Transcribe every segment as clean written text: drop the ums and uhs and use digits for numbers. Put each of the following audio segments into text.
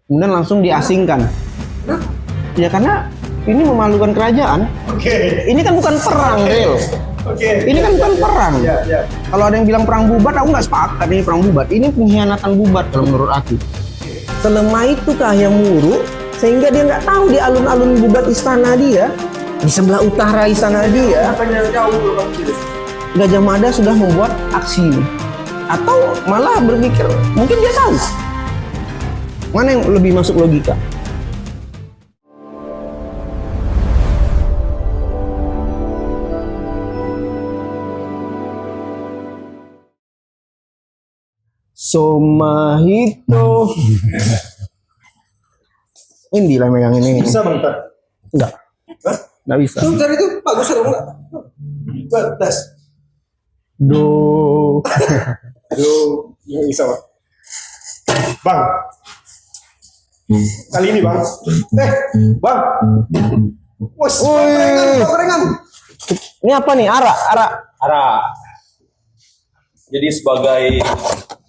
kemudian langsung diasingkan. Ya karena ini memalukan kerajaan. Ini kan bukan perang, Ril. Ini kan bukan perang. Kalau ada yang bilang perang bubat, aku nggak sepakat ini perang bubat. Ini pengkhianatan bubat kalau menurut aku. Selemah itukah yang Wuruk sehingga dia nggak tahu di alun-alun bubat istana dia, di sebelah utara istana dia, Gajah Mada sudah membuat aksi ini. Atau malah berpikir mungkin dia tahu. Mana yang lebih masuk logika? Somahito. Indi lah megang ini. Bisa bang? Enggak. Enggak bisa. Tuh dari itu bagus dong enggak? Batas. Do. Aduh, nggak bisa bang. Bang. Kali ini bang. Bang. Wes. Gorengan. Ini apa nih? Ara. Jadi sebagai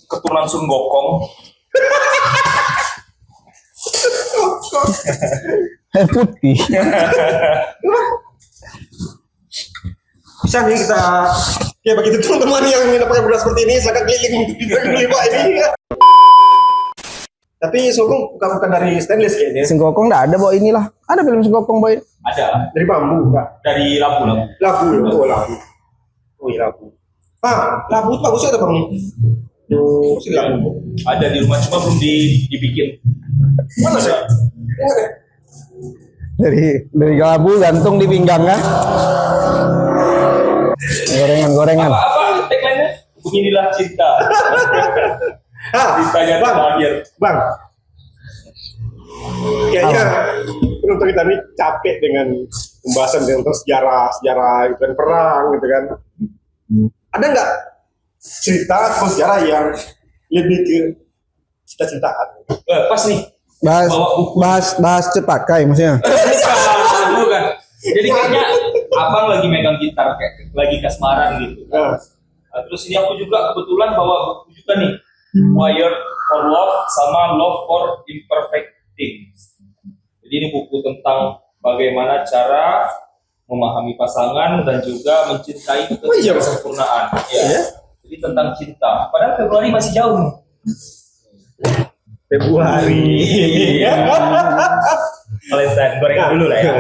keturunan Sun Gokong, Putih. Bisa nih kita ya begitu teman-teman yang pakai beras seperti ini sangat keliling beli pak ini. Tapi sokong bukan dari stainless kayaknya. Singgokong enggak ada bawa inilah. Ada film Singgokong bawa ini. ada Dari bambu enggak? dari labu. Labu. Oh iya labu. Labu itu bagusnya ada bang. Tuh si labu. Ada di rumah cuma belum dibikin. Mana sih? Dari labu gantung di pinggang kan? Gorengan. Apa tagline-nya? Beginilah cinta. Cintanya terakhir. Bang. Kayaknya penonton kita ini capek dengan pembahasan tentang sejarah gitu kan, perang gitu kan. Ada nggak cerita atau sejarah yang lebih ke cinta-cintaan? Pas nih. Bahas cepakai maksudnya. Bukan. Jadi kayaknya abang lagi megang gitar kayak lagi kasmaran gitu. Nah, terus ini aku juga kebetulan bawa buku juga nih, Wired for Love sama Love for Imperfect Things. Jadi ini buku tentang bagaimana cara memahami pasangan dan juga mencintai kesempurnaan. Ya. Jadi tentang cinta. Padahal Februari masih jauh nih. Februari. Valentine, gorengan dulu lah ya.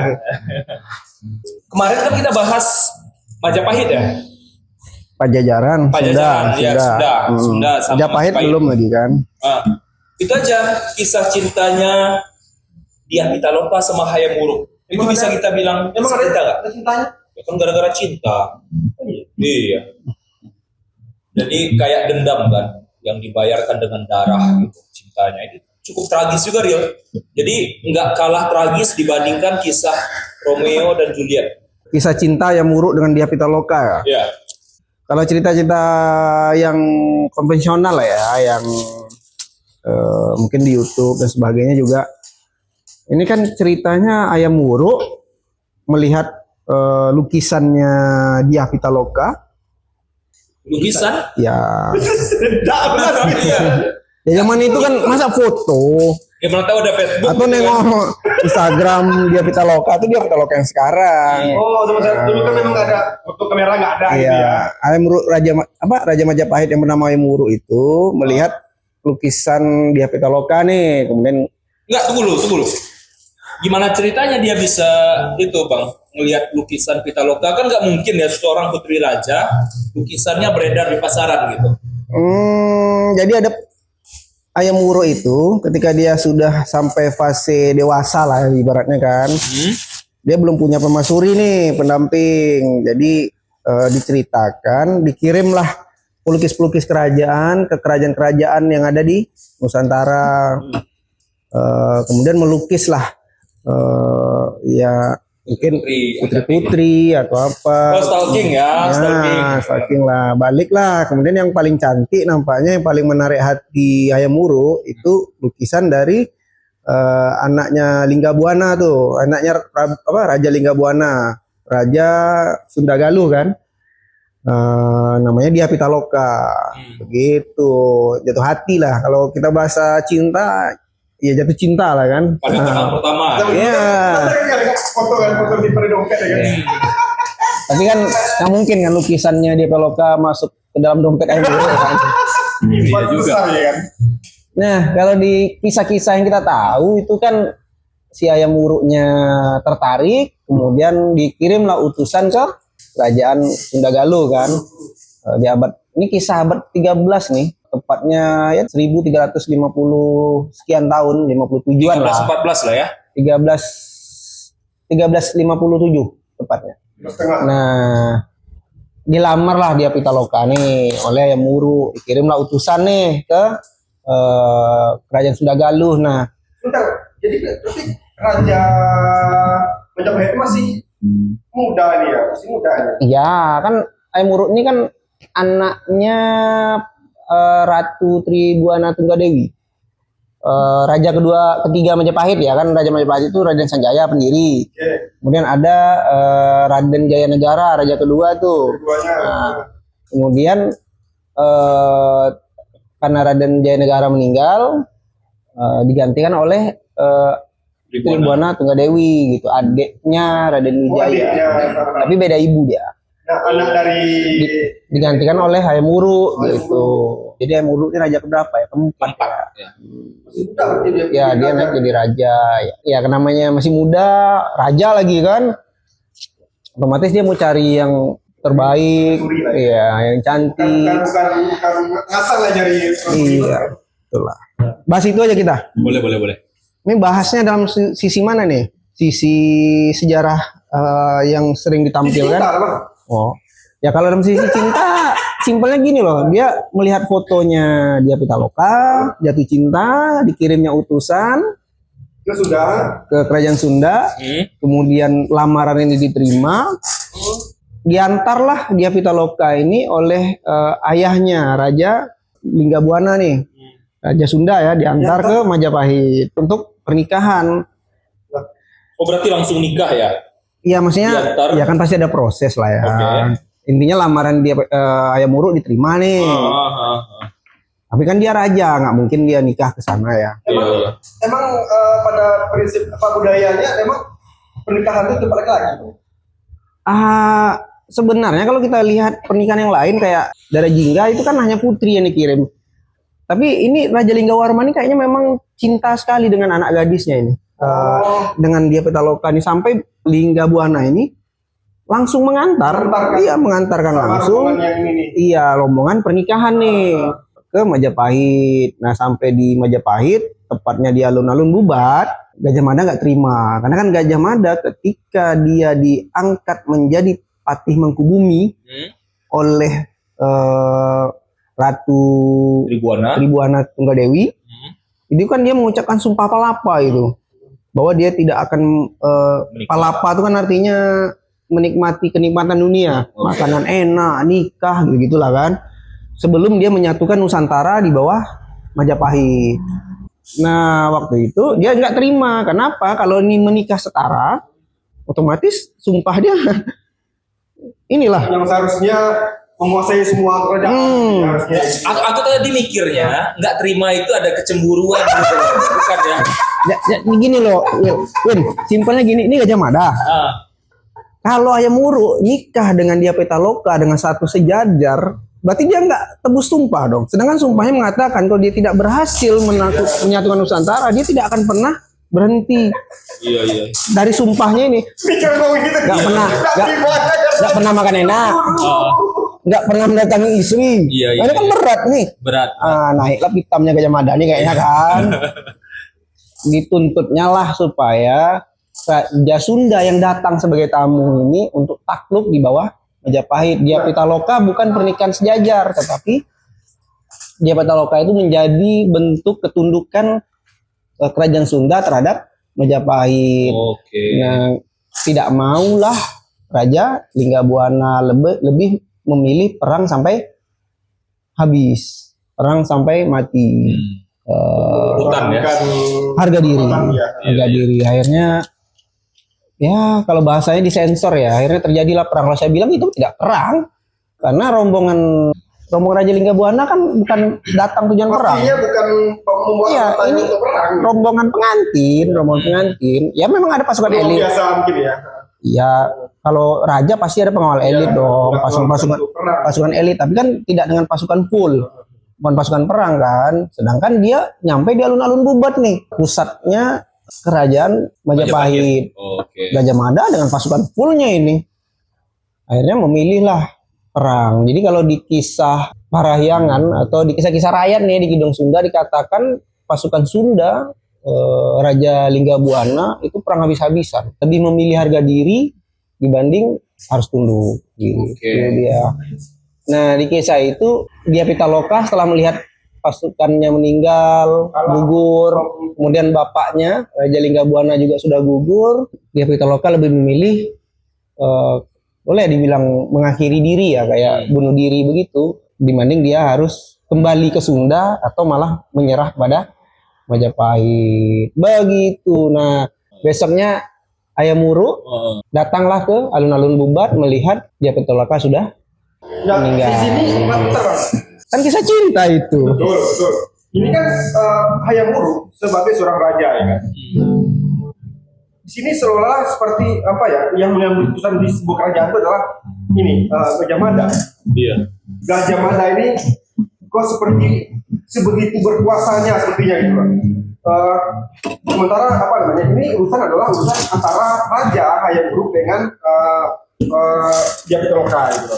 Kemarin kan kita bahas Majapahit ya. Pajajaran Pajajaran, sudah. Sunda sama Majapahit belum lagi kan? Nah, itu aja kisah cintanya Dyah Pitaloka sama Hayam Wuruk. Itu bisa kita bilang Emang ada cinta nggak? Ada cintanya? Ya kan gara-gara cinta. Iya. Jadi kayak dendam kan, yang dibayarkan dengan darah gitu cintanya. Itu cukup tragis juga Rio. Jadi nggak kalah tragis dibandingkan kisah Romeo dan Juliet. Kisah cinta yang Wuruk dengan Dyah Pitaloka ya. Ya. Kalau cerita-cerita yang konvensional lah ya, yang mungkin di YouTube dan sebagainya juga. Ini kan ceritanya Hayam Wuruk melihat lukisannya Dyah Pitaloka. Lukisan? Ya. Iya. Ya zaman itu kan masa foto Ya mana tahu ada Facebook. atau gitu nengok kan. Instagram Dyah Pitaloka itu Dyah Pitaloka yang sekarang. Oh, dulu kan memang nggak ada foto kamera nggak ada gitu ya. Iya, Hayam Wuruk Raja Majapahit yang bernama Hayam Wuruk itu melihat lukisan Dyah Pitaloka nih, kemudian Enggak, tunggu dulu. Gimana ceritanya dia bisa itu bang ngelihat lukisan Pitaloka? Kan nggak mungkin ya seorang putri raja lukisannya beredar di pasaran gitu. Jadi ada Hayam Wuruk itu ketika dia sudah sampai fase dewasa lah ibaratnya kan, dia belum punya permaisuri nih pendamping. Jadi diceritakan dikirimlah pelukis-pelukis kerajaan ke kerajaan-kerajaan yang ada di Nusantara. Kemudian melukislah ya mungkin putri-putri atau apa. Oh, stalking ya, stalking lah. Baliklah. Kemudian yang paling cantik nampaknya, yang paling menarik hati Hayam Wuruk itu lukisan dari anaknya Linggabuana tuh, anaknya Raja Linggabuana, Raja Sunda Galuh kan. Namanya Dyah Pitaloka. Begitu. Jatuh hati lah. Kalau kita bahasa cinta, ya jatuh cinta lah kan. Pada kenal pertama. Iya. Foto simpan di dompet ya kan. Tapi kan nggak mungkin kan lukisannya dia Peloka masuk ke dalam dompet ayam muru kan. Iya juga. Besar, ya kan? Nah, kalau di kisah-kisah yang kita tahu itu kan si ayam murunya tertarik, kemudian dikirimlah utusan ke kerajaan Sunda Galuh kan. Di abad ini kisah abad 13 nih, tepatnya ya 1350 sekian tahun, 57-an lah. 14 lah ya. 1357 tepatnya. Nah, dilamarlah dia Pitaloka nih oleh ayam muru, dikirimlah utusan nih ke kerajaan Sunda Galuh. Nah, bentar, jadi berarti Raja Majapahit masih muda nih ya, masih muda ya. iya kan ayam muru ini kan anaknya Ratu Tribuana Tunggadewi. Raja ketiga Majapahit ya kan, Raja Majapahit itu Raden Sanjaya pendiri. Kemudian ada Raden Jayanegara, raja kedua tuh. Nah, kemudian karena Raden Jayanegara meninggal, digantikan oleh Tribuana Tunggadewi gitu, adiknya Raden Wijaya. Tapi beda ibu dia. Nah, anak dari Digantikan oleh Hayam Wuruk gitu. Jadi Hayam Wuruk ini raja keberapa ya? Keempat ya. Ya dia naik jadi raja. Ya namanya masih muda, raja lagi kan. Otomatis dia mau cari yang terbaik, ya yang cantik. Bukan ngasal lah nyari. Iya, itulah. Bahas itu aja kita. Boleh. Ini bahasnya dalam sisi mana nih? Sisi sejarah yang sering ditampilkan. Oh, ya kalau dalam sisi cinta, simpelnya gini loh. Dia melihat fotonya dia Pitaloka, jatuh cinta, dikirimnya utusan ke kerajaan Sunda. Kemudian lamaran ini diterima. Diantarlah dia Pitaloka ini oleh ayahnya Raja Linggabuana nih, Raja Sunda ya, diantar ke Majapahit untuk pernikahan. Oh berarti langsung nikah ya? Iya maksudnya Diantar. ya kan pasti ada proses lah ya. Okay. Intinya lamaran dia ayam muruk diterima nih. Tapi kan dia raja, nggak mungkin dia nikah ke sana ya. Emang pada prinsip apa budayanya emang pernikahan itu balik lagi. Sebenarnya kalau kita lihat pernikahan yang lain kayak Dara Jingga itu kan hanya putri yang dikirim. Tapi ini Raja Linggawarma ini kayaknya memang cinta sekali dengan anak gadisnya ini. Dengan dia Pitaloka ini sampai Linggabuana ini langsung mengantarkan langsung rombongan pernikahan nih ke Majapahit. Nah sampai di Majapahit tepatnya di alun-alun Bubat, Gajah Mada nggak terima karena kan Gajah Mada ketika dia diangkat menjadi Patih Mangkubumi oleh Ratu Tribuana Tunggadewi, itu kan dia mengucapkan sumpah palapa itu. Bahwa dia tidak akan palapa itu kan artinya menikmati kenikmatan dunia, makanan enak, nikah gitulah kan. Sebelum dia menyatukan Nusantara di bawah Majapahit. Nah, waktu itu dia nggak terima. Kenapa? Kalau ini menikah setara, otomatis sumpah dia inilah yang seharusnya menguasai semua kerajaan. Aku tadi mikirnya nggak terima itu ada kecemburuan gitu. Bukan ya? Gini loh, Win, simpelnya gini, ini Gajah Mada. Kalau ayam muruk nikah dengan dia Pitaloka dengan satu sejajar, berarti dia nggak tebus sumpah dong. Sedangkan sumpahnya mengatakan kalau dia tidak berhasil menyatukan Nusantara, dia tidak akan pernah berhenti. Iya. Dari sumpahnya ini, nggak pernah makan enak, nggak pernah mendatangi istri. Iya. Ini kan berat nih. Berat. Naiklah hitamnya Gajah Mada nih kayaknya kan. Dituntutnya lah supaya Raja Sunda yang datang sebagai tamu ini untuk takluk di bawah Majapahit. Dia Pitaloka bukan pernikahan sejajar, tetapi dia Pitaloka itu menjadi bentuk ketundukan kerajaan Sunda terhadap Majapahit. Nah, tidak maulah Raja Linggabuana lebih memilih perang sampai habis, perang sampai mati. Harga diri. Akhirnya ya kalau bahasanya disensor ya, akhirnya terjadilah perang. Kalau saya bilang itu tidak perang karena rombongan rombongan Raja Linggabuana kan bukan datang tujuan perang. Pastinya bukan membuat Iya, pertanyaan ini untuk perang. rombongan pengantin. Ya memang ada pasukan Luar elit. biasa mungkin ya. Ya, kalau raja pasti ada pengawal elit dong, nggak pasukan elit, tapi kan tidak dengan pasukan full. Bukan pasukan perang kan. Sedangkan dia nyampe di alun-alun Bubat nih, pusatnya kerajaan Majapahit. Oke. Gajah Mada dengan pasukan fullnya ini. Akhirnya memilihlah perang. Jadi kalau di kisah Parahyangan atau di kisah-kisah rakyat nih di Kidung Sunda dikatakan pasukan Sunda Raja Linggabuana itu perang habis-habisan. Lebih memilih harga diri dibanding harus tunduk. Gitu. Oke. Itu dia. Nah di kisah itu dia Pitaloka setelah melihat pasukannya meninggal, gugur, kemudian bapaknya Raja Linggabuana juga sudah gugur, dia Pitaloka lebih memilih boleh dibilang mengakhiri diri ya, kayak bunuh diri begitu, dibanding dia harus kembali ke Sunda atau malah menyerah pada Majapahit. Begitu. Nah, besoknya Ayam Wuruk datanglah ke alun-alun Bubat melihat dia Pitaloka sudah Nah, meninggal. di sini terang. Kan kisah cinta itu. Betul, betul. Ini kan Hayam Wuruk sebagai seorang raja ya kan. Di sini seolah seperti apa ya, yang mengambil keputusan di sebuah kerajaan itu adalah ini Gajah Mada. Iya. Gajah Mada ini kok seperti sebegitu berkuasanya sepertinya gitu kan. Sementara apa namanya, ini urusan adalah urusan antara Raja Hayam Wuruk dengan dia Pitaloka gitu.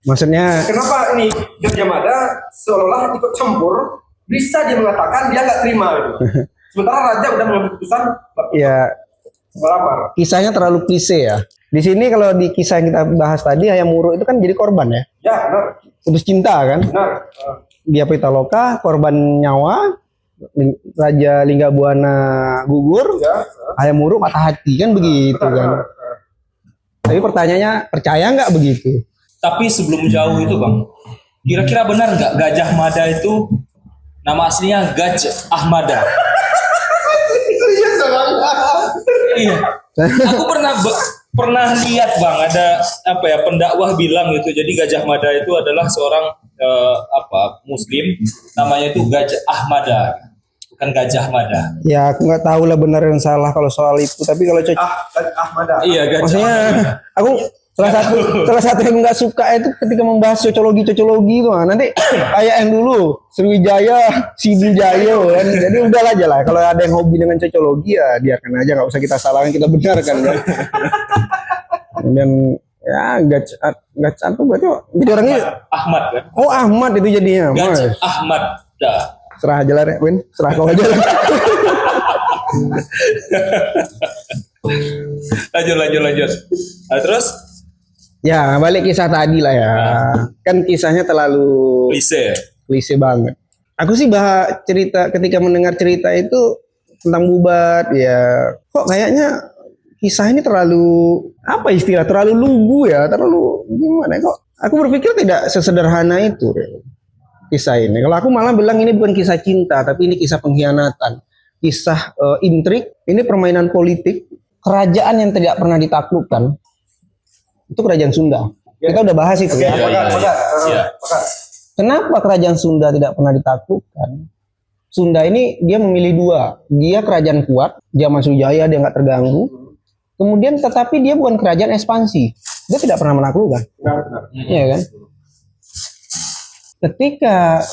Maksudnya Kenapa ini Gajah Mada seolah-olah ikut campur, bisa dia mengatakan dia nggak terima gitu. Sementara Raja udah mengambil keputusan ya melamar. kisahnya terlalu klise ya. Di sini kalau di kisah yang kita bahas tadi Hayam Wuruk itu kan jadi korban ya. Ya benar, Putus cinta kan. benar. Dia Pitaloka korban nyawa, Raja Linggabuana gugur, Ya. Hayam Wuruk patah hati kan begitu kan. Tapi pertanyaannya percaya nggak begitu? Tapi sebelum jauh itu Bang, kira-kira benar nggak Gajah Mada itu nama aslinya Gajah Ahmada? Serius Bang. Iya. Aku pernah lihat Bang, ada apa ya, pendakwah bilang gitu. Jadi Gajah Mada itu adalah seorang Muslim, namanya itu Gajah Ahmada, bukan Gajah Mada. Ya aku nggak tahu lah benar dan salah kalau soal itu. Tapi kalau Ahmada. Iya, Gajah maksudnya Ahmada. aku salah satu yang nggak suka itu ketika membahas cocologi itu nanti kayak yang dulu Sriwijaya, Sriwijaya kan. Jadi udahlah aja lah, kalau ada yang hobi dengan cocologi ya biarkan aja, nggak usah kita salahkan, kita benarkan kan. Kemudian ya Gajah itu berarti jadi orangnya Ahmad kan? oh Ahmad itu jadinya. Gajah Mas. Ahmada. Serah aja lah Win, serah kau aja lah. Lanjut. Nah, terus Ya balik kisah tadi lah ya. Kan kisahnya terlalu klise. banget. Aku sih cerita ketika mendengar cerita itu tentang Bubat ya. Kok kayaknya kisah ini terlalu apa istilah, terlalu lugu ya, terlalu gimana kok. Aku berpikir tidak sesederhana itu kisah ini. Kalau aku malah bilang ini bukan kisah cinta, tapi ini kisah pengkhianatan, kisah intrik, ini permainan politik, kerajaan yang tidak pernah ditaklukkan. Itu kerajaan Sunda. Kita udah bahas itu ya. Iya. Kenapa kerajaan Sunda tidak pernah ditaklukkan? Sunda ini dia memilih dua. Dia kerajaan kuat, zaman Sriwijaya dia nggak terganggu. Kemudian tetapi dia bukan kerajaan ekspansi. Dia tidak pernah menaklukkan. Iya kan? Ketika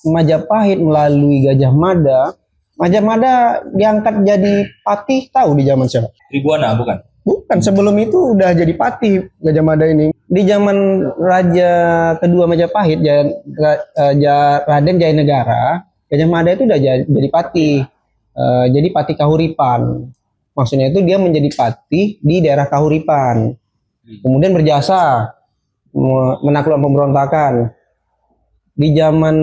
Majapahit melalui Gajah Mada diangkat jadi patih, tahu di zaman siapa? Tribuana bukan? Bukan, sebelum itu udah jadi patih Gajah Mada ini. Di zaman Raja kedua Majapahit, Raden Jayanegara, Gajah Mada itu udah jadi patih. Jadi patih Kahuripan. Maksudnya itu dia menjadi patih di daerah Kahuripan. Kemudian berjasa menaklukkan pemberontakan. Di zaman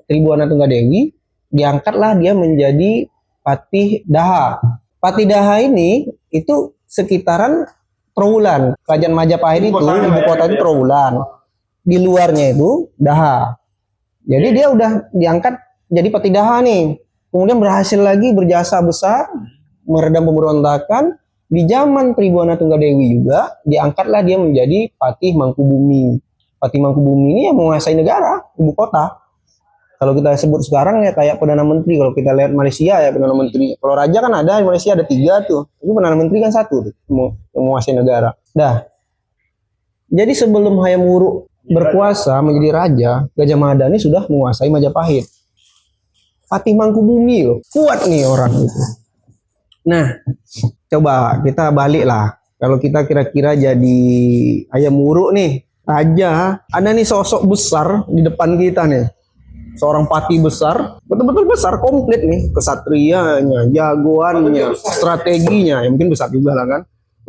Tribuana Tunggadewi, diangkatlah dia menjadi patih Daha. Patih Daha ini itu sekitaran Trowulan. Kerajaan Majapahit itu ibu kota itu Trowulan. Di luarnya itu Daha. Jadi dia udah diangkat jadi patih Daha nih. Kemudian berhasil lagi berjasa besar meredam pemberontakan. Di zaman Tribuana Tunggadewi juga diangkatlah dia menjadi patih Mangkubumi. Patimangkubuumi ini yang menguasai negara, ibu kota. Kalau kita sebut sekarang ya kayak Perdana Menteri. Kalau kita lihat Malaysia ya Perdana Menteri. Kalau raja kan ada, di Malaysia ada 3 tuh. Itu Perdana Menteri kan 1 tuh, yang menguasai negara. Dah. Jadi sebelum Hayam Wuruk berkuasa menjadi raja, Gajah Mada ini sudah menguasai Majapahit. Patimangkubuumi loh. Kuat nih orang itu. Nah, coba kita balik lah. Kalau kita kira-kira jadi Hayam Wuruk nih, raja, ada nih sosok besar di depan kita nih. Seorang patih besar, betul-betul besar, komplit nih. Kesatrianya, jagoannya, strateginya, ya mungkin besar juga lah kan.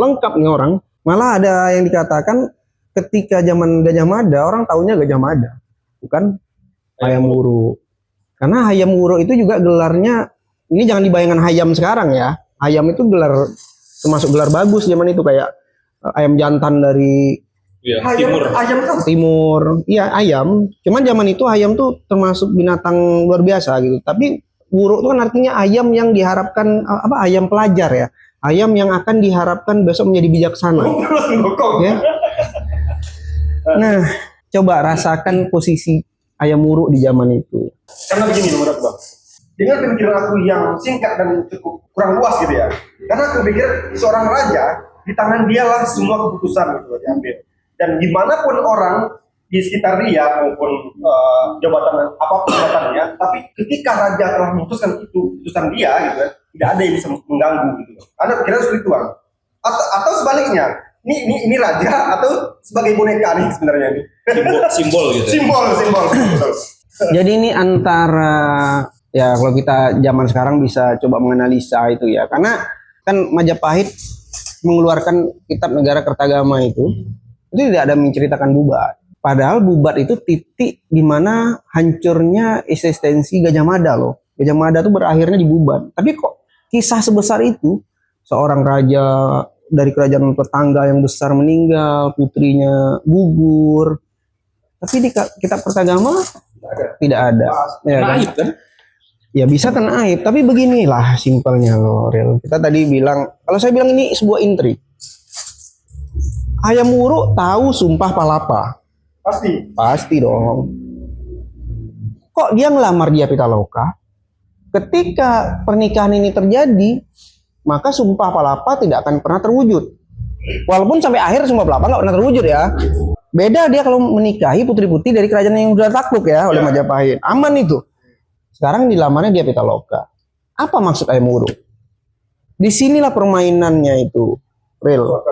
Lengkap nih orang. Malah ada yang dikatakan ketika zaman Gajah Mada, orang taunya Gajah Mada, bukan Hayam Wuruk. Karena Hayam Wuruk itu juga gelarnya, ini jangan dibayangkan Hayam sekarang ya. Hayam itu gelar, termasuk gelar bagus zaman itu, kayak ayam jantan dari timur. Iya, ayam. Cuman zaman itu ayam tuh termasuk binatang luar biasa gitu. Tapi Wuruk itu kan artinya ayam yang diharapkan ayam pelajar ya. Ayam yang akan diharapkan besok menjadi bijaksana. Ya. Nah, coba rasakan posisi Hayam Wuruk di zaman itu. Karena begini menurut Bang. Dengan pemikiran aku yang singkat dan cukup kurang luas gitu ya. Karena aku pikir seorang raja, di tangan dialah semua keputusan gitu diambil. Dan dimanapun orang di sekitar dia maupun jabatan apapun jabatannya, tapi ketika raja telah memutuskan itu keputusan dia gitu kan, tidak ada yang bisa mengganggu gitu. Anda kira seperti itu Bang? Atau sebaliknya, ini raja atau sebagai boneka nih sebenarnya ini. Simbol gitu. Simbol. Jadi ini antara, ya kalau kita zaman sekarang bisa coba menganalisa itu ya, karena kan Majapahit mengeluarkan kitab Negara Kertagama itu tidak ada menceritakan Bubat. Padahal Bubat itu titik di mana hancurnya eksistensi Gajah Mada loh. Gajah Mada itu berakhirnya di Bubat. Tapi kok kisah sebesar itu, seorang raja dari kerajaan tetangga yang besar meninggal, putrinya gugur. Tapi di kitab Kertagama tidak ada. Ya, kan? Aib kan? Ya bisa kena aib, tapi beginilah simpelnya loh, Real. Kita tadi bilang, kalau saya bilang ini sebuah intrik. Hayam Wuruk tahu Sumpah Palapa. Pasti dong. Kok dia ngelamar Dia Pitaloka? Ketika pernikahan ini terjadi, maka Sumpah Palapa tidak akan pernah terwujud. Walaupun sampai akhir Sumpah Palapa nggak pernah terwujud ya. Beda dia kalau menikahi putri-putri dari kerajaan yang sudah takluk ya oleh Majapahit. Aman itu. Sekarang dilamarnya Dia Pitaloka. Apa maksud Hayam Wuruk? Disinilah permainannya itu, Real.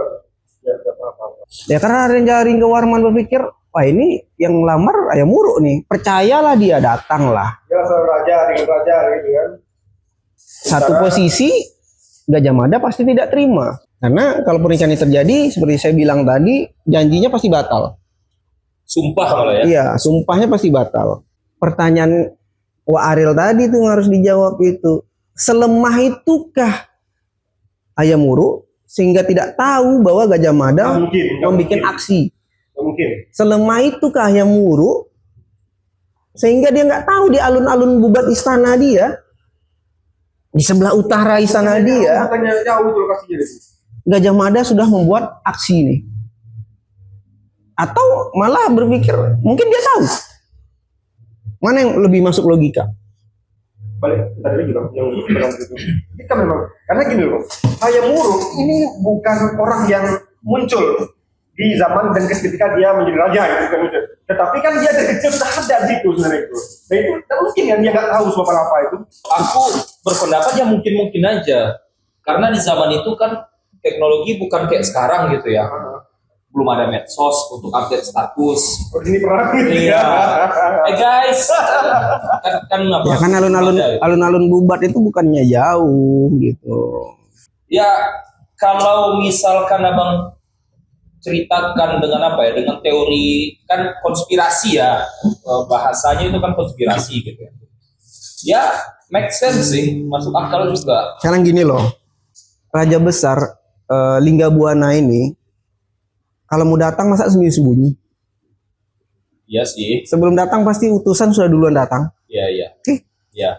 Ya karena Raja Waruman berpikir, wah ini yang lamar Hayam Wuruk nih. Percayalah dia, datanglah. Ya raja dengan raja gitu kan. Satu posisi Gajah Mada pasti tidak terima. Karena kalau pernikahan ini terjadi, seperti saya bilang tadi, janjinya pasti batal. Sumpah malah ya. Iya, sumpahnya pasti batal. Pertanyaan Wak Ariel tadi tuh harus dijawab itu. Selemah itukah Hayam Wuruk sehingga tidak tahu bahwa Gajah Mada membuat aksi? Mungkin. Selemah itukah Hayam Wuruk sehingga dia nggak tahu di alun-alun Bubat istana dia, di sebelah utara istana dia, jauh itu lokasinya. Gajah Mada sudah membuat aksi nih. Atau malah berpikir mungkin dia tahu. Mana yang lebih masuk logika? Balik tadi juga yang bilang gitu. Kita memang karena gini loh, Hayam Wuruk ini bukan orang yang muncul di zaman dan ketika dia menjadi raja gitu kan. Tetapi kan dia dari kecil sudah ada di situ sebenarnya itu. Nah itu mungkin yang dia nggak tahu soal apa itu. Aku berpendapat ya mungkin aja. Karena di zaman itu kan teknologi bukan kayak sekarang gitu ya. Belum ada medsos untuk update status. Ini perang gitu Iya. Guys, kan Ya kan alun-alun Bubat itu bukannya jauh gitu. Ya kalau misalkan abang ceritakan dengan apa ya, dengan teori kan konspirasi ya, bahasanya itu kan konspirasi gitu ya. Ya make sense sih, masuk akal juga. Sekarang gini loh, Raja Besar Linggabuana ini kalau mau datang masa sembunyi-sembunyi? Iya sih. Sebelum datang pasti utusan sudah duluan datang. Iya. Iya.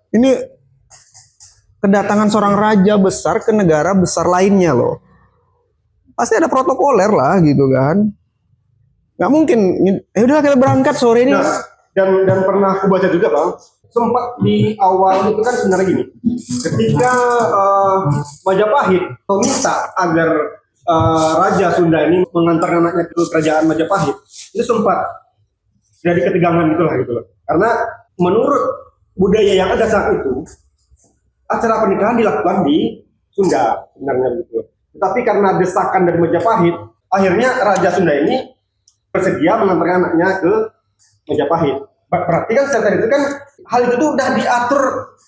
Ini kedatangan seorang raja besar ke negara besar lainnya loh. Pasti ada protokoler lah gitu kan. Nggak mungkin. Ya udah kita berangkat sore ini. Nah, dan pernah aku baca juga bang, sempat di awal itu kan sebenarnya gini, ketika Majapahit meminta agar Raja Sunda ini mengantar anaknya ke kerajaan Majapahit, itu sempat jadi ketegangan itulah gitu loh. Karena menurut budaya yang ada saat itu, acara pernikahan dilakukan di Sunda sebenarnya gitu. Tetapi karena desakan dari Majapahit, akhirnya Raja Sunda ini bersedia mengantarkan anaknya ke Majapahit. Berarti kan setelah itu kan hal itu tuh udah diatur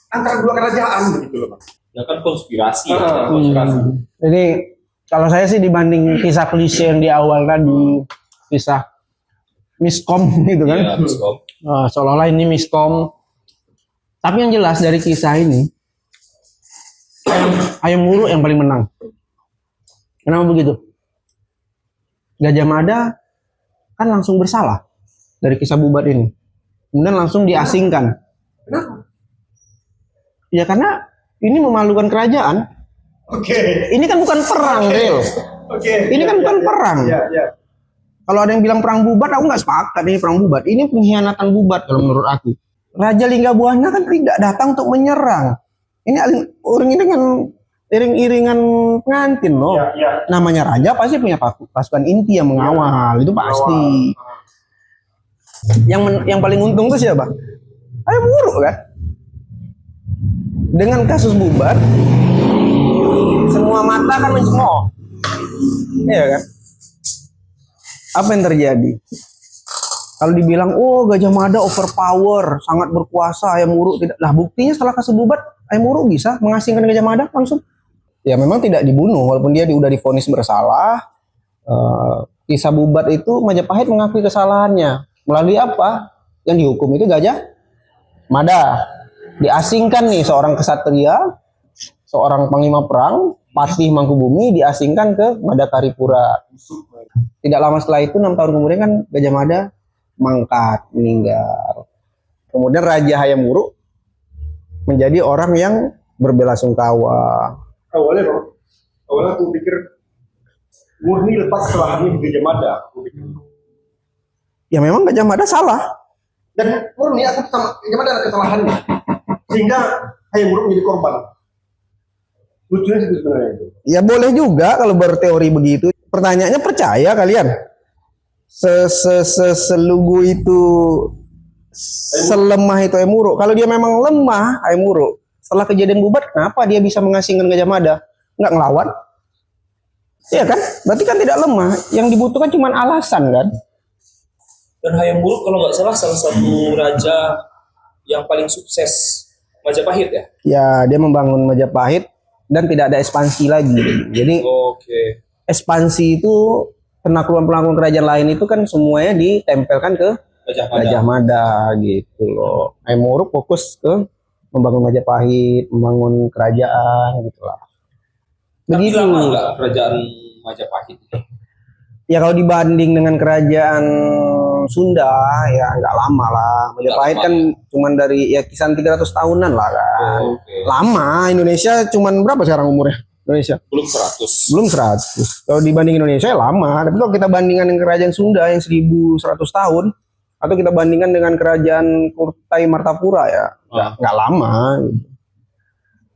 antara dua kerajaan begitu loh, Pak. Ya kan konspirasi. Konspirasi. Jadi kalau saya sih dibanding kisah klise yang di awal tadi, kisah miskom gitu kan. Iya, miskom. Seolah-olah ini miskom. Tapi yang jelas dari kisah ini, Hayam Wuruk yang paling menang. Kenapa begitu? Gajah Mada kan langsung bersalah dari kisah Bubat ini. Kemudian langsung diasingkan. Kenapa? Ya karena ini memalukan kerajaan. Oke. Ini kan bukan perang, Ril. Oke. Ini kan bukan perang. Iya. Kalau ada yang bilang perang Bubat, aku nggak sepakat ini perang Bubat. Ini pengkhianatan Bubat kalau menurut aku. Raja Linggabuana kan tidak datang untuk menyerang. Ini orang ini kan iring-iringan pengantin loh. Iya. Namanya raja pasti punya pasukan inti yang mengawal, itu pasti. Yang paling untung tuh siapa? Hayam Wuruk kan. Dengan kasus Bubat, semua mata kan mencemooh. Iya kan? Apa yang terjadi? Kalau dibilang, oh Gajah Mada overpower, sangat berkuasa, Hayam Wuruk tidak. Lah buktinya setelah kasus Bubat, Hayam Wuruk bisa mengasingkan Gajah Mada langsung. Ya memang tidak dibunuh, walaupun dia udah divonis bersalah. Kisah Bubat itu Majapahit mengakui kesalahannya. Melalui apa? Yang dihukum itu Gajah Mada. Diasingkan nih seorang kesatria, seorang panglima perang, Patih Mangkubumi diasingkan ke Madakaripura. Tidak lama setelah itu, 6 tahun kemudian kan Gajah Mada mangkat, meninggal. Kemudian Raja Hayam Wuruk menjadi orang yang berbelasungkawa. Awalnya aku pikir murni lepas kesalahannya di Gajah Mada. Ya memang Gajah Mada salah. Dan murni aku sama Gajah Mada ada kesalahannya. Sehingga Hayam Wuruk menjadi korban. Lucunya itu sebenarnya itu. Ya boleh juga kalau berteori begitu. Pertanyaannya, percaya kalian? Selugu itu, selemah itu Hayam Wuruk. Kalau dia memang lemah Hayam Wuruk, setelah kejadian Bubat, kenapa dia bisa mengasingkan Gajah Mada? Nggak ngelawan? Iya kan? Berarti kan tidak lemah. Yang dibutuhkan cuma alasan kan? Dan Hayam Wuruk kalau nggak salah satu raja yang paling sukses Majapahit ya. Ya dia membangun Majapahit dan tidak ada ekspansi lagi. Jadi ekspansi itu penaklukan kerajaan lain itu kan semuanya ditempelkan ke Gajah Mada gitu loh. Hayam Wuruk fokus ke membangun Majapahit, membangun kerajaan gitulah. Tapi Begitu. lama nggak kerajaan Majapahit itu? Ya kalau dibanding dengan kerajaan Sunda ya nggak lama lah. Majapahit kan cuman dari ya kisaran 300 tahunan lah kan. Lama. Indonesia cuman berapa sekarang umurnya? Indonesia Belum 100. belum 100. Kalau dibanding Indonesia ya lama. Tapi kalau kita bandingkan dengan kerajaan Sunda yang 1100 tahun atau kita bandingkan dengan kerajaan Kurtai Martapura ya nggak lama.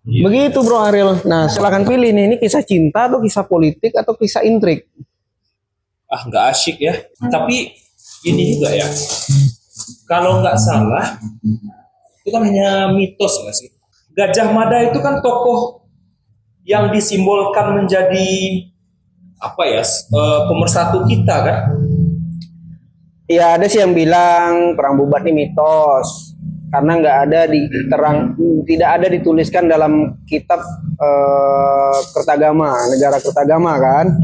Begitu Bro Ariel. Nah silakan pilih nih, ini kisah cinta atau kisah politik atau kisah intrik? Nggak asyik ya. Tapi ini juga ya. Kalau nggak salah, itu kan hanya mitos nggak sih? Gajah Mada itu kan tokoh yang disimbolkan menjadi apa ya? Pemersatu kita kan? Ya ada sih yang bilang perang Bubat ini mitos karena nggak ada tidak ada dituliskan dalam kitab Kertagama, negara Kertagama kan.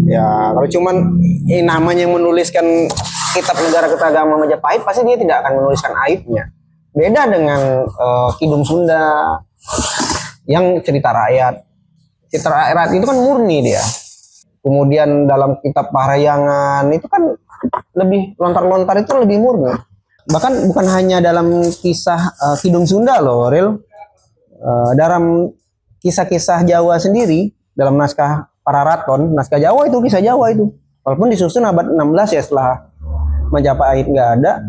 Ya kalau cuman namanya yang menuliskan kitab negara Kertagama Majapahit pasti dia tidak akan menuliskan aibnya. Beda dengan Kidung Sunda yang cerita rakyat. Cerita rakyat itu kan murni dia. Kemudian dalam kitab Parahyangan itu kan lebih lontar-lontar, itu lebih murni. Bahkan bukan hanya dalam kisah Kidung Sunda loh, Ril. Dalam kisah-kisah Jawa sendiri, dalam naskah Pararaton, naskah Jawa itu, kisah Jawa itu. Walaupun disusun abad 16 ya, setelah Majapahit nggak ada,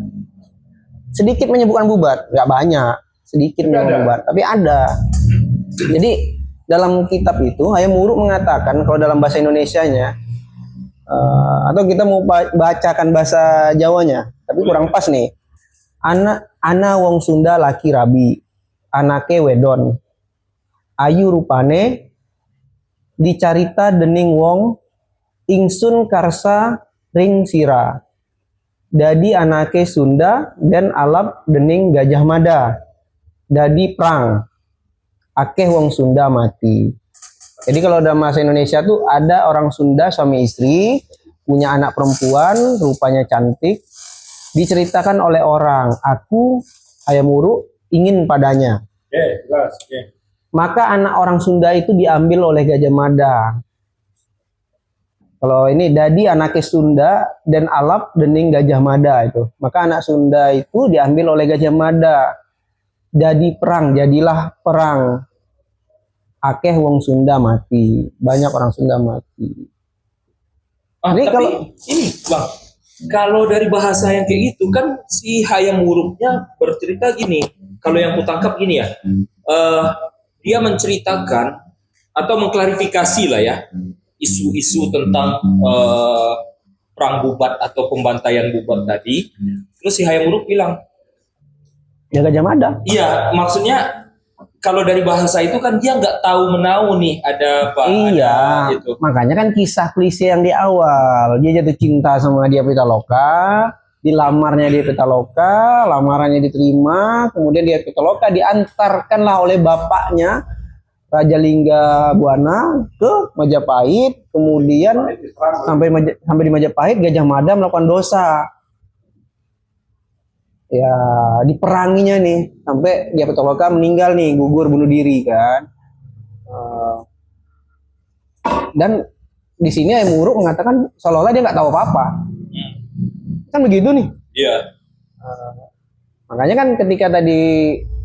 sedikit menyebutkan Bubat, nggak banyak, sedikit menyebutkan Bubat, tapi ada. Jadi dalam kitab itu Hayam Wuruk mengatakan, kalau dalam bahasa Indonesianya, atau kita mau bacakan bahasa Jawanya, tapi kurang pas nih. Ana wong Sunda laki rabi, anake wedon, ayu rupane, dicarita dening wong, ingsun karsa ring sira. Dadi anake Sunda dan alap dening Gajah Mada. Dadi perang. Akeh wong Sunda mati. Jadi kalau dalam bahasa Indonesia tuh ada orang Sunda suami istri, punya anak perempuan, rupanya cantik, diceritakan oleh orang, aku Hayam Wuruk ingin padanya. Jelas. Maka anak orang Sunda itu diambil oleh Gajah Mada. Kalau ini dadi anaknya Sunda dan alap dening Gajah Mada itu. Maka anak Sunda itu diambil oleh Gajah Mada. Jadi perang, jadilah perang. Akeh wong Sunda mati. Banyak orang Sunda mati. Tapi kalau ini Bang, kalau dari bahasa yang kayak gitu kan si Hayam Wuruknya bercerita gini. Kalau yang kutangkap gini ya, dia menceritakan atau mengklarifikasi lah ya isu-isu tentang perang Bubat atau pembantaian Bubat tadi. Terus si Hayam Wuruk bilang, ya Gajah Mada. iya, maksudnya kalau dari bahasa itu kan dia nggak tahu menau nih ada apa. Iya, ada, gitu. makanya kan kisah klise yang di awal, dia jatuh cinta sama dia Pitaloka, dilamarnya dia Pitaloka, lamarannya diterima, kemudian dia Pitaloka diantarkanlah oleh bapaknya Raja Lingga Buana ke Majapahit, kemudian sampai di Majapahit Gajah Mada melakukan dosa. Ya, diperanginya nih sampai dia Pitaloka meninggal nih, gugur bunuh diri kan. Dan di sini Hayam Wuruk mengatakan seolah-olah dia nggak tahu apa-apa. Kan begitu nih. Iya. Makanya kan ketika tadi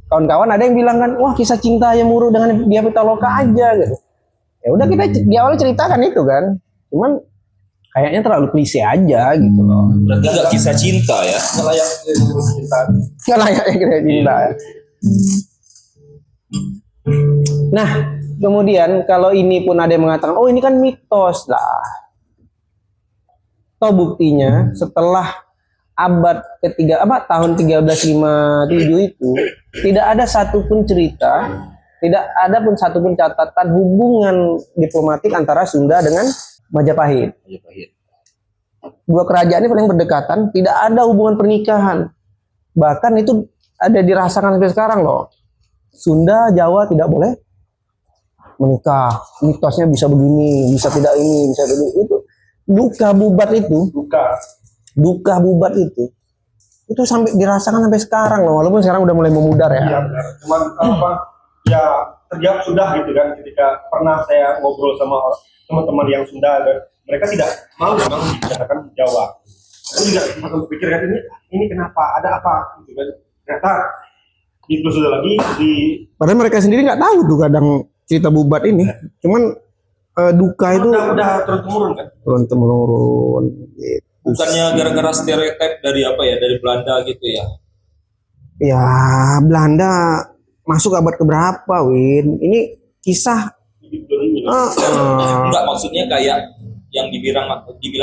kawan-kawan ada yang bilang kan, wah kisah cinta Hayam Wuruk dengan dia Pitaloka aja gitu. Ya udah kita di awal ceritakan itu kan. Cuman kayaknya terlalu klise aja gitu loh. Berarti nggak kisah cinta ya? Layak cinta. Nggak layaknya kisah cinta. Nah, kemudian kalau ini pun ada yang mengatakan, oh ini kan mitos lah. Toh buktinya setelah abad ketiga tahun 1357 itu tidak ada satupun cerita, tidak ada pun satupun catatan hubungan diplomatik antara Sunda dengan Majapahit. Dua kerajaan ini paling berdekatan, tidak ada hubungan pernikahan. Bahkan itu ada dirasakan sampai sekarang loh. Sunda, Jawa tidak boleh menikah. Mitosnya bisa begini, bisa tidak ini, bisa itu. Duka Bubat itu, duka Bubat itu sampai dirasakan sampai sekarang loh. Walaupun sekarang udah mulai memudar ya. Iya benar. Cuman apa? Ya terjawab sudah gitu kan. Ketika pernah saya ngobrol sama teman-teman yang Sunda, dan mereka tidak mau memang dibicarakan Jawa. Aku juga sempat berpikir kan ini kenapa? Ada apa? Gitu kan. Ternyata ditelusuri lagi di. Padahal mereka sendiri nggak tahu tuh kadang cerita Bubat ini. Cuman duka itu udah turun temurun kan? Turun temurun. Gitu. Bukannya gara-gara stereotip dari apa ya, dari Belanda gitu ya? Ya Belanda masuk abad keberapa, Win? Ini kisah. Enggak, maksudnya kayak yang dibilang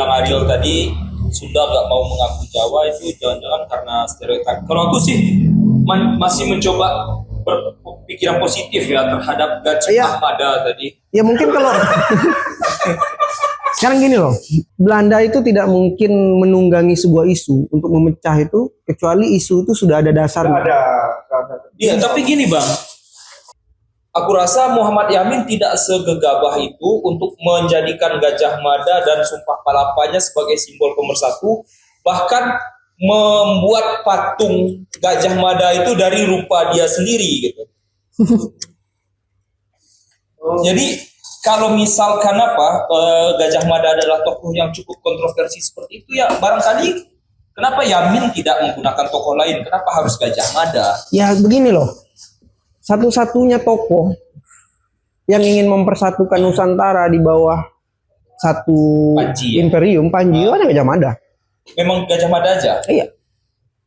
Ariel tadi, Sunda nggak mau mengaku Jawa itu jangan-jangan karena stereotip. Kalau aku sih masih mencoba berpikiran positif ya terhadap Gajah Mada tadi. Ya mungkin kalau sekarang gini loh, Belanda itu tidak mungkin menunggangi sebuah isu untuk memecah itu kecuali isu itu sudah ada dasarnya. Iya, tapi gini Bang, aku rasa Muhammad Yamin tidak segegabah itu untuk menjadikan Gajah Mada dan Sumpah Palapanya sebagai simbol pemersatu, bahkan membuat patung Gajah Mada itu dari rupa dia sendiri gitu. Jadi kalau misalkan Gajah Mada adalah tokoh yang cukup kontroversi seperti itu ya, barangkali kenapa Yamin tidak menggunakan tokoh lain? Kenapa harus Gajah Mada? Ya begini loh, satu-satunya tokoh yang ingin mempersatukan Nusantara di bawah satu Panji, ya? imperium. Panji itu hanya Gajah Mada. Memang Gajah Mada aja. Iya.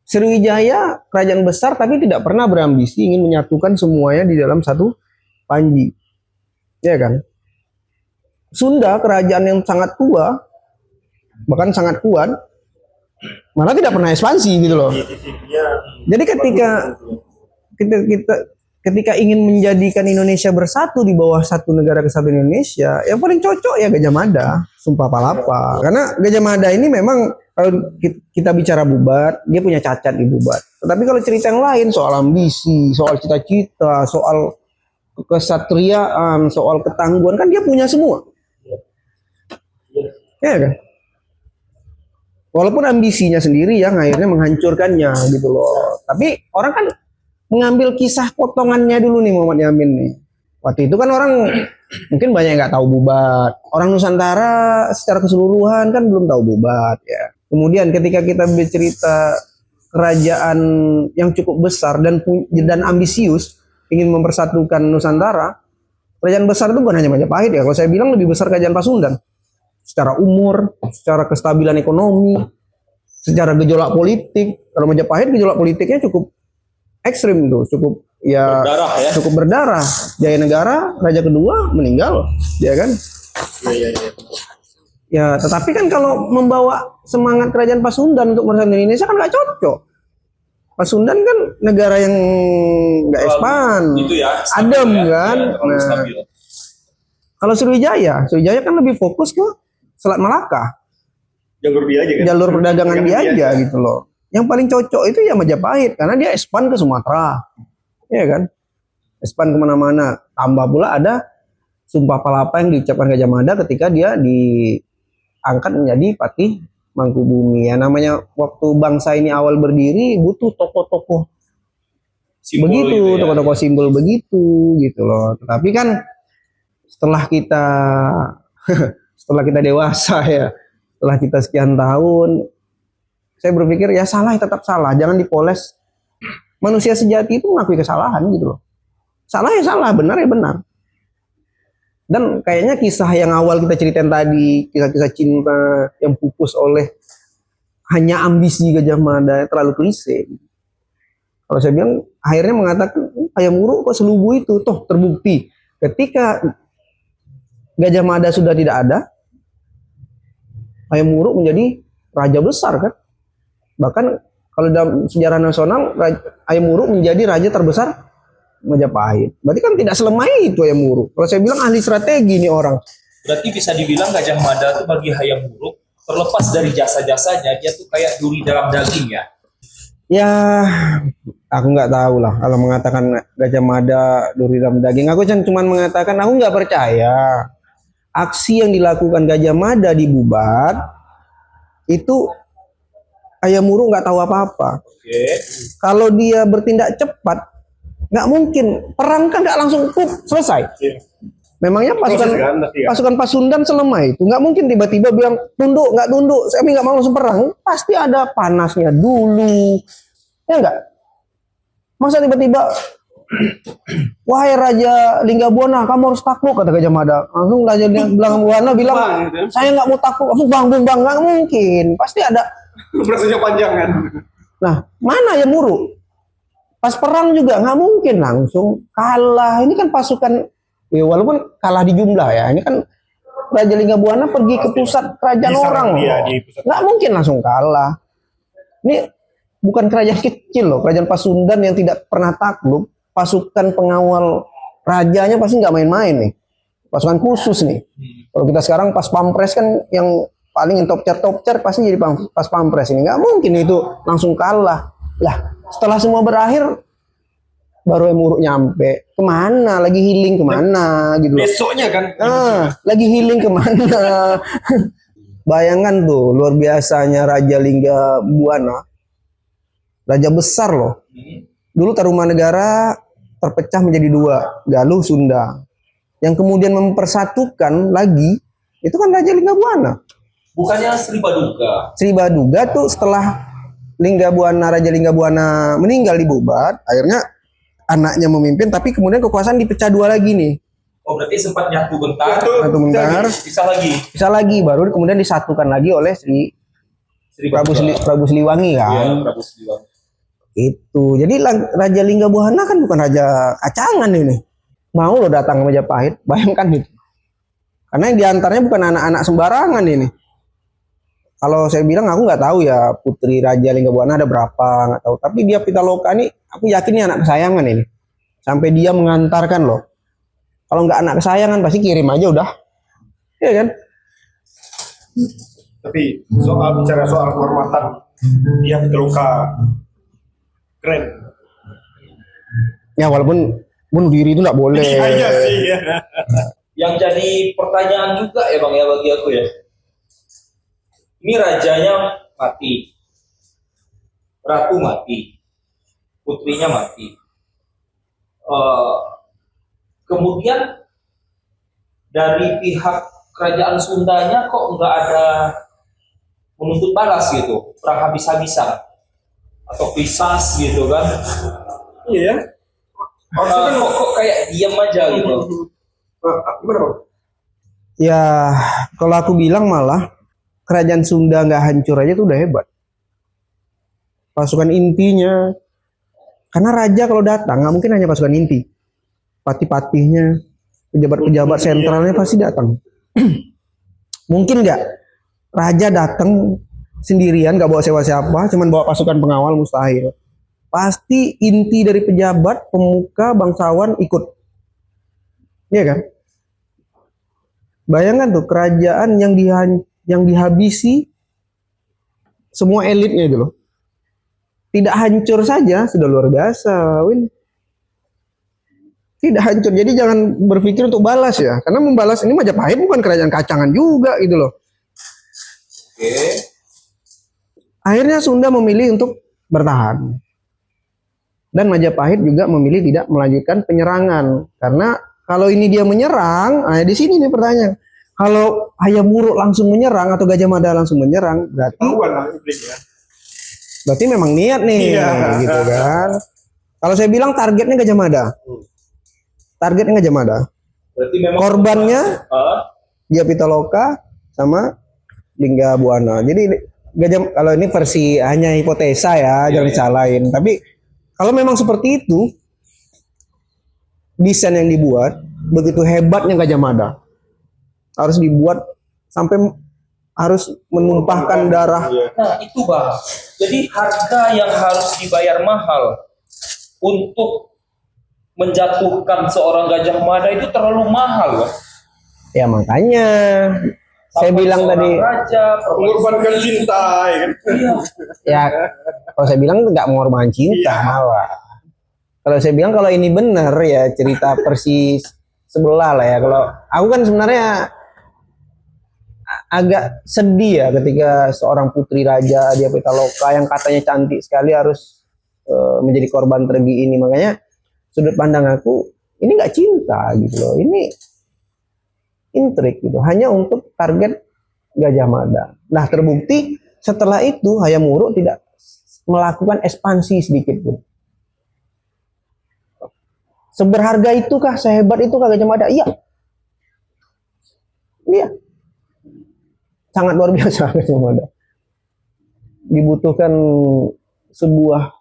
Sriwijaya kerajaan besar tapi tidak pernah berambisi ingin menyatukan semuanya di dalam satu Panji. Ya kan? Sunda kerajaan yang sangat tua, bahkan sangat kuat, malah tidak pernah ekspansi gitu loh. Jadi ketika ingin menjadikan Indonesia bersatu di bawah satu negara kesatuan Indonesia, yang paling cocok ya Gajah Mada, Sumpah Palapa. Karena Gajah Mada ini memang kalau kita bicara Bubat, dia punya cacat di Bubat. Tetapi kalau cerita yang lain soal ambisi, soal cita-cita, soal kesatriaan, soal ketangguhan, kan dia punya semua. Ya kan? Walaupun ambisinya sendiri yang akhirnya menghancurkannya gitu loh. Tapi orang kan mengambil kisah potongannya dulu nih Muhammad Yamin nih. Waktu itu kan orang mungkin banyak yang nggak tahu Bubat. Orang Nusantara secara keseluruhan kan belum tahu Bubat ya. Kemudian ketika kita bercerita kerajaan yang cukup besar dan ambisius ingin mempersatukan Nusantara, kerajaan besar itu bukan hanya Majapahit ya. Kalau saya bilang lebih besar kerajaan Pasundan. Secara umur, secara kestabilan ekonomi, secara gejolak politik. Kalau Majapahit gejolak politiknya cukup ekstrim tuh, cukup Berdarah, ya? cukup berdarah. Jaya Negara, raja kedua meninggal, ya kan? Iya. Ya, tetapi kan kalau membawa semangat kerajaan Pasundan untuk meresatukan Indonesia kan nggak cocok. Pasundan kan negara yang nggak expand, Itu ya, adem stabil, ya. kan. Ya, terlalu Nah, stabil. kalau Sriwijaya kan lebih fokus ke Selat Malaka, Jalur dia aja kan. jalur perdagangan dia Dia aja gitu loh. Yang paling cocok itu ya Majapahit karena dia expand ke Sumatera, ya kan? Expand kemana-mana. Tambah pula ada Sumpah Palapa yang diucapkan Gajah Mada ketika dia diangkat menjadi Patih Mangkubumi. Ya namanya waktu bangsa ini awal berdiri butuh tokoh-tokoh Simbol begitu, gitu ya. tokoh-tokoh simbol begitu gitu loh. Tetapi kan setelah kita setelah kita dewasa ya, setelah kita sekian tahun, saya berpikir ya salah ya tetap salah, jangan dipoles. Manusia sejati itu mengakui kesalahan gitu loh. Salah ya salah, benar ya benar. Dan kayaknya kisah yang awal kita ceritain tadi, kisah-kisah cinta yang pupus oleh hanya ambisi Gajah Mada terlalu klise. Kalau saya bilang akhirnya mengatakan Hayam Wuruk kok selugu itu, toh terbukti ketika Gajah Mada sudah tidak ada, Hayam Wuruk menjadi raja besar kan. Bahkan kalau dalam sejarah nasional Hayam Wuruk menjadi raja terbesar Majapahit. Berarti kan tidak selemah itu Hayam Wuruk. Kalau saya bilang ahli strategi nih orang. Berarti bisa dibilang Gajah Mada itu bagi Hayam Wuruk, terlepas dari jasa-jasanya, dia tuh kayak duri dalam daging ya. Ya, aku nggak tahu lah kalau mengatakan Gajah Mada duri dalam daging. Aku cuma mengatakan aku nggak percaya aksi yang dilakukan Gajah Mada di Bubat itu Hayam Wuruk nggak tahu apa-apa. Oke. Kalau dia bertindak cepat, nggak mungkin. Perang kan nggak langsung selesai. Iya. Memangnya Proses kan, pasti ya. pasukan Pasundan selemah itu nggak mungkin tiba-tiba bilang tunduk, nggak tunduk, kami nggak mau langsung perang. Pasti ada panasnya dulu, ya nggak? Masa tiba-tiba, wahai Raja Linggabuana, kamu harus takluk kata Gajah Mada. Langsung Raja Linggabuana bilang, saya nggak mau takluk, langsung bang, nggak mungkin. Pasti ada. Prosesnya panjang kan. Nah, mana ya Wuruk? Pas perang juga nggak mungkin langsung kalah. Ini kan pasukan. Ya, walaupun kalah di jumlah ya, ini kan Raja Linggabuana pergi ke pusat kerajaan orang, nggak mungkin langsung kalah. Ini bukan kerajaan kecil loh, kerajaan Pasundan yang tidak pernah takluk, pasukan pengawal rajanya pasti nggak main-main nih, pasukan khusus nih. Kalau kita sekarang pas pampres kan yang paling top tier pasti jadi pas pampres ini, nggak mungkin itu langsung kalah. Lah setelah semua berakhir, baru Hayam Wuruk nyampe. Kemana? Lagi healing kemana? Gitu. Besoknya kan. Lagi healing kemana? Bayangkan tuh luar biasanya Raja Linggabuana, raja besar loh. Dulu Tarumanegara terpecah menjadi dua, Galuh, Sunda. Yang kemudian mempersatukan lagi itu kan Raja Linggabuana. Bukannya Sri Baduga. Sri Baduga tuh setelah Raja Linggabuana meninggal di Bubat, akhirnya anaknya memimpin, tapi kemudian kekuasaan dipecah dua lagi nih. Oh berarti sempat nyatu bentar, Satu bentar, bisa lagi. baru kemudian disatukan lagi oleh Sri Prabu Siliwangi Iya, kan. Prabu Siliwangi. Itu. Jadi Raja Linggabuana kan bukan raja kacangan ini. Mau lo datang ke Majapahit, bayangkan itu. Karena yang diantaranya bukan anak-anak sembarangan ini. Kalau saya bilang aku nggak tahu ya putri Raja Linggabuana ada berapa, nggak tahu. Tapi dia Pitaloka ini, aku yakin ini anak kesayangan ini. Sampai dia mengantarkan loh. Kalau nggak anak kesayangan pasti kirim aja udah, ya kan? Tapi bicara soal kehormatan, dia Pitaloka keren. Ya walaupun bunuh diri itu nggak boleh. Iya sih. Ya. Yang jadi pertanyaan juga ya bang ya bagi aku ya. Ini rajanya mati, ratu mati, putrinya mati. Kemudian dari pihak kerajaan Sundanya kok nggak ada menuntut balas gitu, perang habis-habisan atau pisas gitu kan? Iya. Kok kayak diam aja gitu. Gimana bang? Ya kalau aku bilang malah kerajaan Sunda nggak hancur aja tuh udah hebat. Pasukan intinya, karena raja kalau datang nggak mungkin hanya pasukan inti, patih-patihnya, pejabat-pejabat sentralnya pasti datang. Mungkin nggak raja datang sendirian nggak bawa sewa siapa, cuman bawa pasukan pengawal, mustahil. Pasti inti dari pejabat, pemuka, bangsawan ikut, iya kan? Bayangkan tuh kerajaan yang dihabisi semua elitnya itu loh. Tidak hancur saja sudah luar biasa, Win. Tidak hancur. Jadi jangan berpikir untuk balas ya, karena membalas ini Majapahit bukan kerajaan kacangan juga gitu loh. Oke. Akhirnya Sunda memilih untuk bertahan. Dan Majapahit juga memilih tidak melanjutkan penyerangan, karena kalau ini dia menyerang, nah di sini nih pertanyaan. Kalau Hayam Wuruk langsung menyerang atau Gajah Mada langsung menyerang, berarti memang niat nih, gitu kan? Kalau saya bilang targetnya Gajah Mada, targetnya Gajah Mada. Berarti memang Korbannya dia Pitaloka sama Linggabuana. Jadi kalau ini versi hanya hipotesa ya, jangan disalahin. Tapi kalau memang seperti itu, desain yang dibuat begitu hebatnya Gajah Mada, harus dibuat sampai harus menumpahkan darah. Nah itu bang, jadi harga yang harus dibayar mahal untuk menjatuhkan seorang Gajah Mada itu terlalu mahal bang. Ya makanya saya bilang tadi mengorbankan cinta, ya kan? Ya kalau saya bilang nggak mengorbankan cinta malah. Kalau saya bilang kalau ini benar ya cerita persis sebelah lah ya. Kalau aku kan sebenarnya agak sedih ya ketika seorang putri raja dia Pitaloka yang katanya cantik sekali harus menjadi korban tragedi ini. Makanya sudut pandang aku ini nggak cinta gitu loh. Ini intrik gitu, hanya untuk target Gajah Mada. Nah terbukti setelah itu Hayam Wuruk tidak melakukan ekspansi sedikit pun. Seberharga itukah, sehebat itukah Gajah Mada? Iya. Iya. Sangat luar biasa Gajah Mada. Dibutuhkan sebuah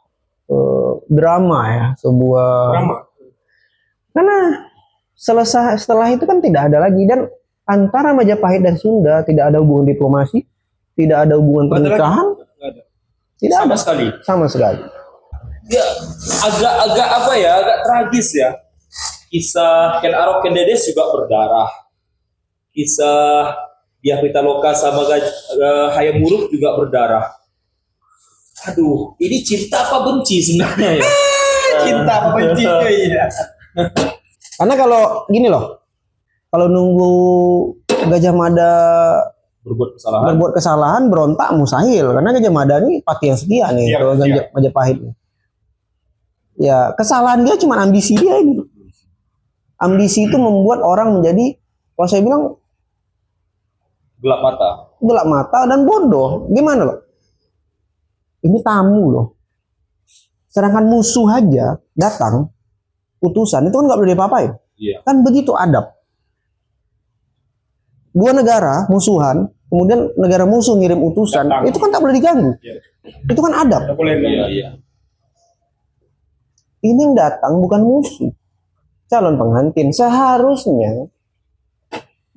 drama ya, sebuah Drama. Karena setelah itu kan tidak ada lagi, dan antara Majapahit dan Sunda tidak ada hubungan diplomasi, tidak ada hubungan pernikahan, tidak Sama ada sekali. sama sekali. Ya agak apa ya, agak tragis ya. Kisah Ken Arok Ken Dedes juga berdarah. Kisah Dyah Pitaloka sama Hayam Wuruk juga berdarah. Aduh, ini cinta apa benci sebenarnya ya? Cinta apa benci ya? Karena kalau gini loh, kalau nunggu Gajah Mada berbuat kesalahan berontak mustahil, karena Gajah Mada ini pati yang setia nih kalau Majapahit. Ya kesalahan dia cuma ambisi dia ini. Ambisi itu membuat orang menjadi, kalau saya bilang gelap mata dan bodoh. Gimana loh? Ini tamu loh. Sedangkan musuh aja datang, utusan itu kan nggak boleh diapa-apain. Iya. Kan begitu adab. dua negara musuhan, kemudian negara musuh ngirim utusan, Datang. itu kan tak boleh diganggu. Iya. Itu kan adab. Nggak boleh. Iya. Ini yang datang bukan musuh, calon pengantin. Seharusnya,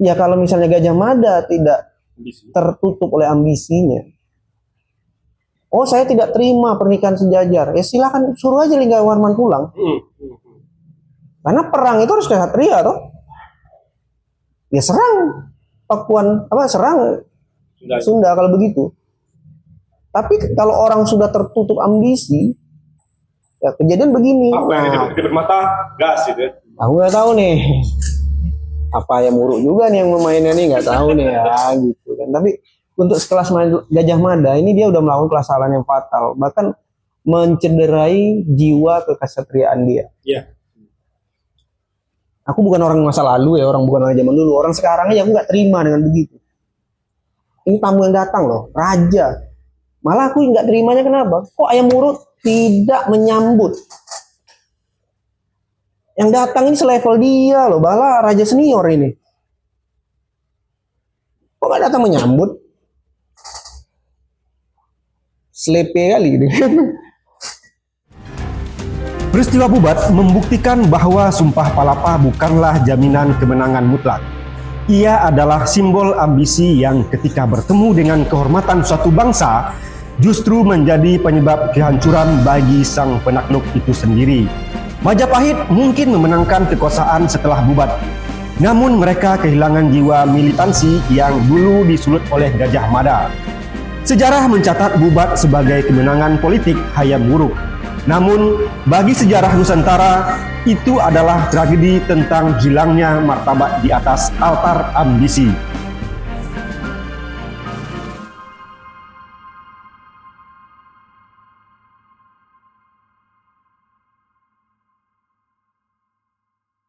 ya kalau misalnya Gajah Mada tidak tertutup oleh ambisinya, oh saya tidak terima pernikahan sejajar, ya silakan suruh aja Lingga Warman pulang. Karena perang itu harus kesatria toh. Ya serang Pakuan, serang Sunda kalau begitu. Tapi kalau orang sudah tertutup ambisi, ya kejadian begini. Apa yang di depan mata gas gitu ya. Aku nggak tahu nih. Apa yang buruk juga nih yang memainnya nih, nggak tahu nih ya gitu kan. Tapi untuk sekelas Gajah Mada ini dia udah melakukan kesalahan yang fatal, bahkan mencederai jiwa kekesatriaan dia. Iya. Aku bukan orang masa lalu ya, bukan orang zaman dulu, orang sekarang aja aku nggak terima dengan begitu. Ini tamu yang datang loh, raja. Malah aku nggak terimanya kenapa? Kok Ayam Wuruk tidak menyambut? Yang datang ini selevel dia loh, bala raja senior ini. Kok nggak datang menyambut? Slepe kali gitu. Peristiwa Bubat membuktikan bahwa Sumpah Palapa bukanlah jaminan kemenangan mutlak. Ia adalah simbol ambisi yang ketika bertemu dengan kehormatan suatu bangsa justru menjadi penyebab kehancuran bagi sang penakluk itu sendiri. Majapahit mungkin memenangkan kekuasaan setelah Bubat, namun mereka kehilangan jiwa militansi yang dulu disulut oleh Gajah Mada. Sejarah mencatat Bubat sebagai kemenangan politik Hayam Wuruk. Namun, bagi sejarah Nusantara, itu adalah tragedi tentang hilangnya martabat di atas altar ambisi.